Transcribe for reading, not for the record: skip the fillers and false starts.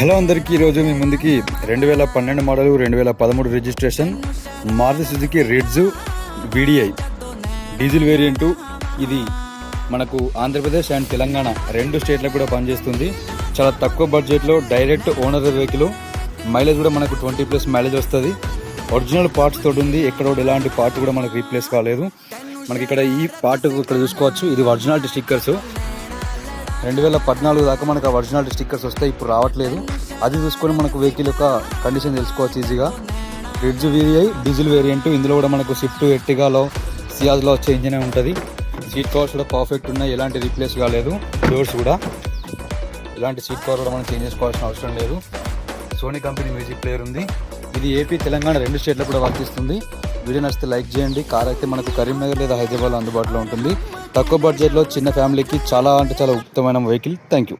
Hello అందరికీ, ఈరోజు మీ ముందుకి 2012 model 2013 registration Maruti Suzuki Ritz VDI diesel variant. ఇది మనకు ఆంధ్రప్రదేశ్ అండ్ తెలంగాణ రెండు స్టేట్లకు కూడా పనిచేస్తుంది. చాలా తక్కువ బడ్జెట్లో డైరెక్ట్ ఓనర్ వెహికల్. మైలేజ్ కూడా మనకు 20+ మైలేజ్ వస్తుంది. ఒరిజినల్ పార్ట్స్ తోటి ఉంది. ఎక్కడ కూడా ఎలాంటి పార్ట్ కూడా మనకు రీప్లేస్ కాలేదు. మనకి ఇక్కడ ఈ పార్ట్ ఇక్కడ చూసుకోవచ్చు. ఇది ఒరిజినాలిటీ స్టిక్కర్స్. 2014 దాకా మనకు ఆ ఒరిజినాలిటీ స్టిక్కర్స్ వస్తాయి, ఇప్పుడు రావట్లేదు. అది చూసుకొని మనకు వెహికల్ యొక్క కండిషన్ తెలుసుకోవచ్చు ఈజీగా. Ridge VDI diesel variant. ఇందులో కూడా మనకు స్విఫ్ట్, ఎర్టిగాలో, సియాజ్లో వచ్చే ఇంజనే ఉంటుంది. సీట్ కవర్స్ కూడా పర్ఫెక్ట్ ఉన్నాయి, ఎలాంటి రీప్లేస్ కాలేదు. డోర్స్ కూడా ఇలాంటి సీట్ కవర్ కూడా మనం చేంజ్ చేసుకోవాల్సిన అవసరం లేదు. సోనీ కంపెనీ మ్యూజిక్ ప్లేయర్ ఉంది. ఇది ఏపీ, తెలంగాణ రెండు స్టేట్లకు కూడా వర్తిస్తుంది. వీడియో నచ్చితే లైక్ చేయండి. కార్ అయితే మనకు కరీంనగర్ లేదా హైదరాబాద్లో అందుబాటులో ఉంటుంది. తక్కువ బడ్జెట్లో చిన్న ఫ్యామిలీకి చాలా అంటే చాలా ఉత్తమమైన వెహికల్. Thank you.